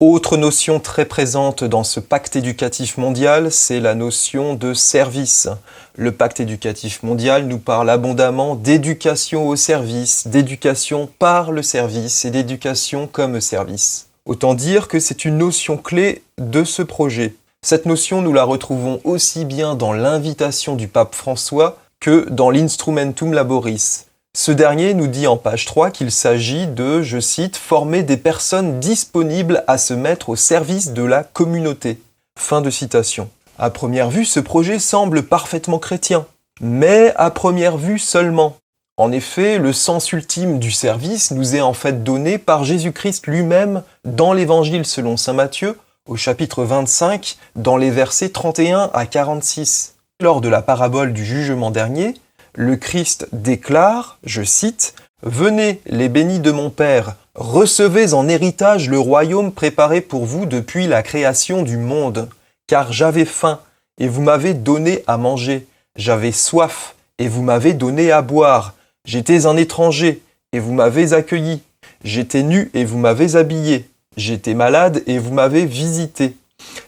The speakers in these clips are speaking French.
Autre notion très présente dans ce pacte éducatif mondial, c'est la notion de service. Le pacte éducatif mondial nous parle abondamment d'éducation au service, d'éducation par le service et d'éducation comme service. Autant dire que c'est une notion clé de ce projet. Cette notion, nous la retrouvons aussi bien dans l'invitation du pape François que dans l'Instrumentum Laboris. Ce dernier nous dit en page 3 qu'il s'agit de, je cite, « former des personnes disponibles à se mettre au service de la communauté ». Fin de citation. À première vue, ce projet semble parfaitement chrétien, mais à première vue seulement. En effet, le sens ultime du service nous est en fait donné par Jésus-Christ lui-même dans l'Évangile selon saint Matthieu, au chapitre 25, dans les versets 31 à 46. Lors de la parabole du jugement dernier, le Christ déclare, je cite, « Venez, les bénis de mon Père, recevez en héritage le royaume préparé pour vous depuis la création du monde. Car j'avais faim, et vous m'avez donné à manger. J'avais soif, et vous m'avez donné à boire. J'étais un étranger, et vous m'avez accueilli. J'étais nu, et vous m'avez habillé. J'étais malade, et vous m'avez visité.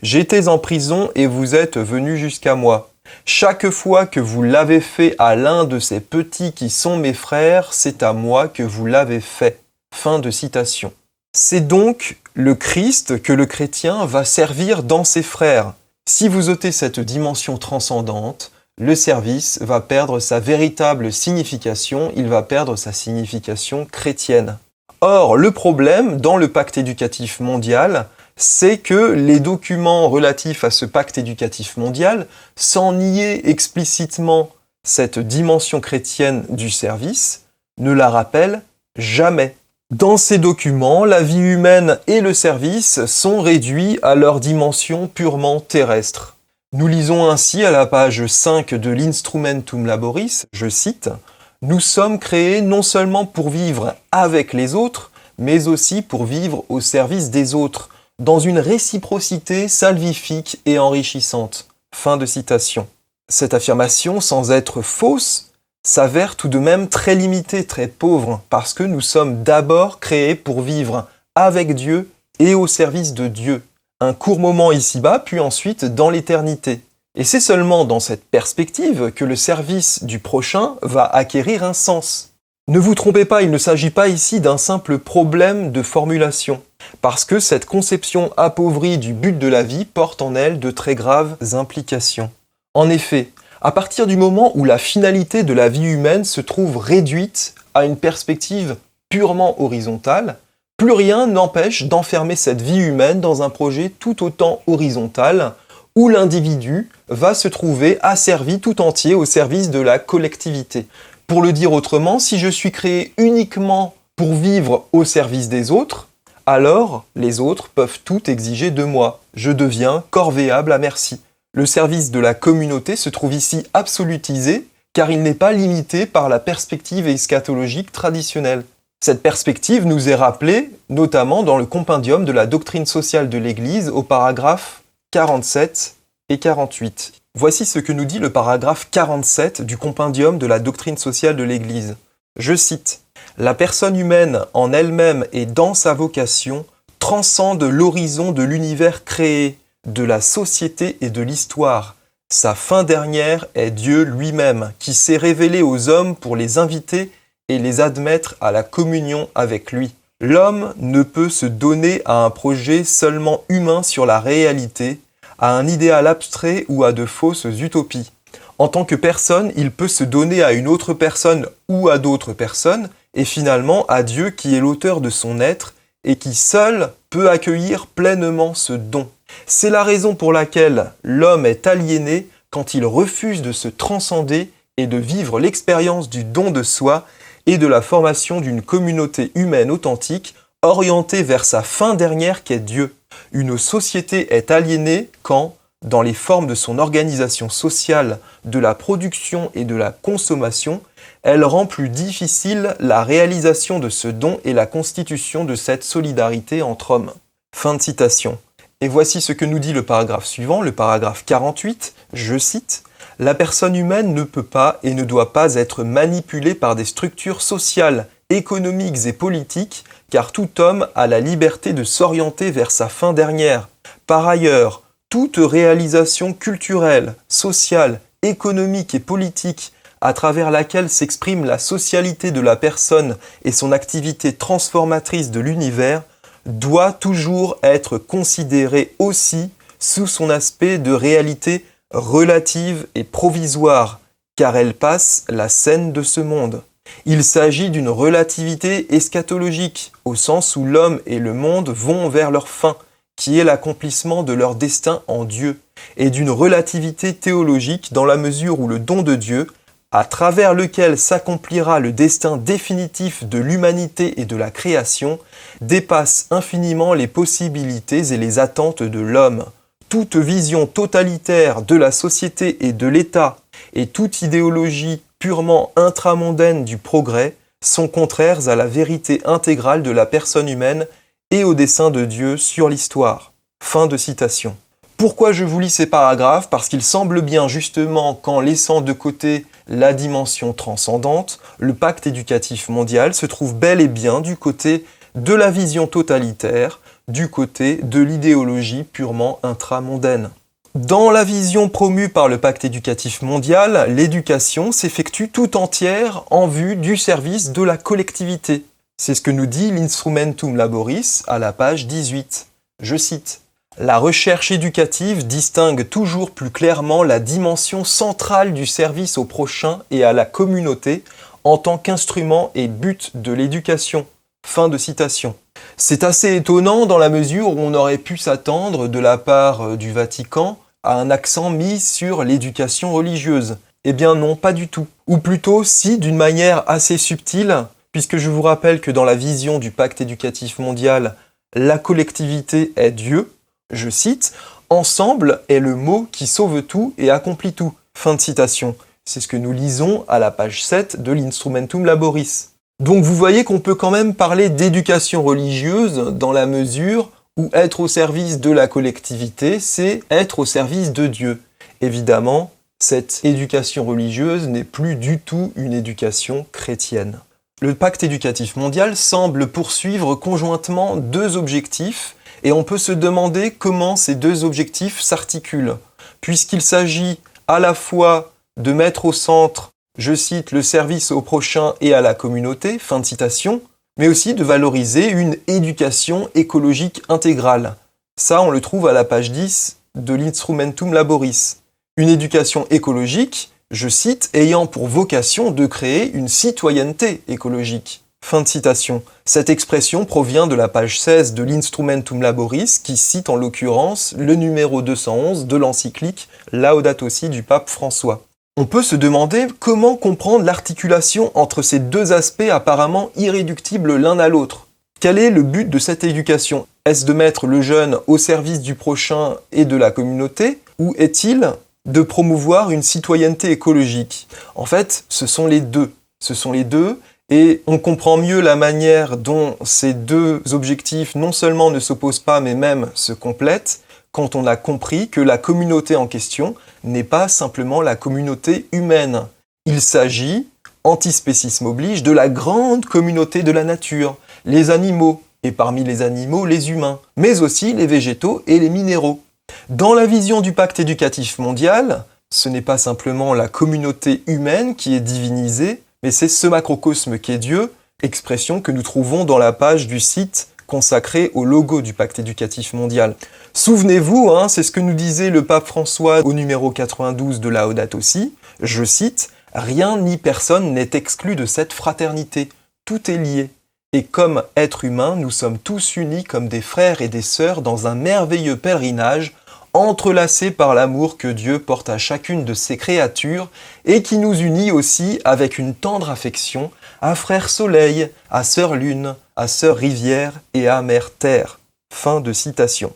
J'étais en prison, et vous êtes venus jusqu'à moi. Chaque fois que vous l'avez fait à l'un de ces petits qui sont mes frères, c'est à moi que vous l'avez fait. » Fin de citation. C'est donc le Christ que le chrétien va servir dans ses frères. Si vous ôtez cette dimension transcendante, le service va perdre sa véritable signification, il va perdre sa signification chrétienne. Or, le problème dans le pacte éducatif mondial, c'est que les documents relatifs à ce pacte éducatif mondial, sans nier explicitement cette dimension chrétienne du service, ne la rappellent jamais. Dans ces documents, la vie humaine et le service sont réduits à leur dimension purement terrestre. Nous lisons ainsi à la page 5 de l'Instrumentum Laboris, je cite, « Nous sommes créés non seulement pour vivre avec les autres, mais aussi pour vivre au service des autres, dans une réciprocité salvifique et enrichissante. » Fin de citation. Cette affirmation, sans être fausse, s'avère tout de même très limitée, très pauvre, parce que nous sommes d'abord créés pour vivre avec Dieu et au service de Dieu. Un court moment ici-bas, puis ensuite dans l'éternité. Et c'est seulement dans cette perspective que le service du prochain va acquérir un sens. Ne vous trompez pas, il ne s'agit pas ici d'un simple problème de formulation, parce que cette conception appauvrie du but de la vie porte en elle de très graves implications. En effet, à partir du moment où la finalité de la vie humaine se trouve réduite à une perspective purement horizontale, plus rien n'empêche d'enfermer cette vie humaine dans un projet tout autant horizontal, où l'individu va se trouver asservi tout entier au service de la collectivité. Pour le dire autrement, si je suis créé uniquement pour vivre au service des autres, alors les autres peuvent tout exiger de moi. Je deviens corvéable à merci. Le service de la communauté se trouve ici absolutisé, car il n'est pas limité par la perspective eschatologique traditionnelle. Cette perspective nous est rappelée notamment dans le compendium de la doctrine sociale de l'Église au paragraphe 47 et 48. Voici ce que nous dit le paragraphe 47 du compendium de la doctrine sociale de l'Église. Je cite « La personne humaine en elle-même et dans sa vocation transcende l'horizon de l'univers créé, de la société et de l'histoire. Sa fin dernière est Dieu lui-même, qui s'est révélé aux hommes pour les inviter et les admettre à la communion avec lui. L'homme ne peut se donner à un projet seulement humain sur la réalité, à un idéal abstrait ou à de fausses utopies. En tant que personne, il peut se donner à une autre personne ou à d'autres personnes, et finalement à Dieu qui est l'auteur de son être et qui seul peut accueillir pleinement ce don. C'est la raison pour laquelle l'homme est aliéné quand il refuse de se transcender et de vivre l'expérience du don de soi et de la formation d'une communauté humaine authentique orientée vers sa fin dernière qu'est Dieu. Une société est aliénée quand, dans les formes de son organisation sociale, de la production et de la consommation, elle rend plus difficile la réalisation de ce don et la constitution de cette solidarité entre hommes. Fin de citation. Et voici ce que nous dit le paragraphe suivant, le paragraphe 48, je cite « La personne humaine ne peut pas et ne doit pas être manipulée par des structures sociales économiques et politiques, car tout homme a la liberté de s'orienter vers sa fin dernière. Par ailleurs, toute réalisation culturelle, sociale, économique et politique à travers laquelle s'exprime la socialité de la personne et son activité transformatrice de l'univers doit toujours être considérée aussi sous son aspect de réalité relative et provisoire, car elle passe la scène de ce monde. Il s'agit d'une relativité eschatologique, au sens où l'homme et le monde vont vers leur fin, qui est l'accomplissement de leur destin en Dieu, et d'une relativité théologique dans la mesure où le don de Dieu, à travers lequel s'accomplira le destin définitif de l'humanité et de la création, dépasse infiniment les possibilités et les attentes de l'homme. Toute vision totalitaire de la société et de l'État et toute idéologie purement intramondaine du progrès sont contraires à la vérité intégrale de la personne humaine et au dessein de Dieu sur l'histoire. Fin de citation. Pourquoi je vous lis ces paragraphes ? Parce qu'il semble bien justement qu'en laissant de côté la dimension transcendante, le pacte éducatif mondial se trouve bel et bien du côté de la vision totalitaire, du côté de l'idéologie purement intramondaine. Dans la vision promue par le pacte éducatif mondial, l'éducation s'effectue tout entière en vue du service de la collectivité. C'est ce que nous dit l'Instrumentum Laboris à la page 18. Je cite. La recherche éducative distingue toujours plus clairement la dimension centrale du service au prochain et à la communauté en tant qu'instrument et but de l'éducation. Fin de citation. C'est assez étonnant dans la mesure où on aurait pu s'attendre de la part du Vatican à un accent mis sur l'éducation religieuse. Eh bien non, pas du tout. Ou plutôt, si, d'une manière assez subtile, puisque je vous rappelle que dans la vision du pacte éducatif mondial, la collectivité est Dieu. Je cite, « Ensemble est le mot qui sauve tout et accomplit tout ». Fin de citation. C'est ce que nous lisons à la page 7 de l'Instrumentum Laboris. Donc vous voyez qu'on peut quand même parler d'éducation religieuse dans la mesure où être au service de la collectivité, c'est être au service de Dieu. Évidemment, cette éducation religieuse n'est plus du tout une éducation chrétienne. Le pacte éducatif mondial semble poursuivre conjointement deux objectifs, et on peut se demander comment ces deux objectifs s'articulent, puisqu'il s'agit à la fois de mettre au centre, je cite, le service au prochain et à la communauté, fin de citation, mais aussi de valoriser une éducation écologique intégrale. Ça, on le trouve à la page 10 de l'Instrumentum Laboris. Une éducation écologique, je cite, ayant pour vocation de créer une citoyenneté écologique. Fin de citation. Cette expression provient de la page 16 de l'Instrumentum Laboris qui cite en l'occurrence le numéro 211 de l'encyclique Laudato Si du pape François. On peut se demander comment comprendre l'articulation entre ces deux aspects apparemment irréductibles l'un à l'autre. Quel est le but de cette éducation ? Est-ce de mettre le jeune au service du prochain et de la communauté, ou est-il de promouvoir une citoyenneté écologique ? En fait, ce sont les deux. Et on comprend mieux la manière dont ces deux objectifs non seulement ne s'opposent pas, mais même se complètent, quand on a compris que la communauté en question n'est pas simplement la communauté humaine. Il s'agit, antispécisme oblige, de la grande communauté de la nature, les animaux, et parmi les animaux, les humains, mais aussi les végétaux et les minéraux. Dans la vision du pacte éducatif mondial, ce n'est pas simplement la communauté humaine qui est divinisée, mais c'est ce macrocosme qu'est Dieu, expression que nous trouvons dans la page du site consacré au logo du pacte éducatif mondial. Souvenez-vous, c'est ce que nous disait le pape François au numéro 92 de Laudato Si, je cite, « Rien ni personne n'est exclu de cette fraternité, tout est lié. Et comme êtres humains, nous sommes tous unis comme des frères et des sœurs dans un merveilleux pèlerinage, entrelacés par l'amour que Dieu porte à chacune de ses créatures et qui nous unit aussi avec une tendre affection à Frère Soleil, à Sœur Lune, à Sœur Rivière et à Mère Terre. » Fin de citation.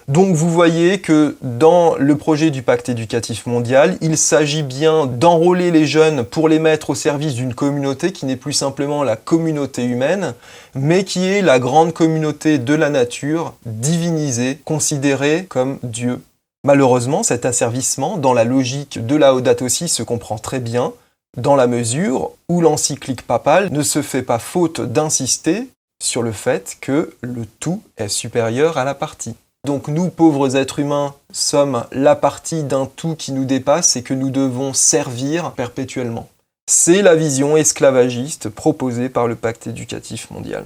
Donc vous voyez que dans le projet du pacte éducatif mondial, il s'agit bien d'enrôler les jeunes pour les mettre au service d'une communauté qui n'est plus simplement la communauté humaine, mais qui est la grande communauté de la nature, divinisée, considérée comme Dieu. Malheureusement, cet asservissement, dans la logique de Laudato Si, se comprend très bien, dans la mesure où l'encyclique papale ne se fait pas faute d'insister sur le fait que le tout est supérieur à la partie. Donc nous, pauvres êtres humains, sommes la partie d'un tout qui nous dépasse et que nous devons servir perpétuellement. C'est la vision esclavagiste proposée par le pacte éducatif mondial.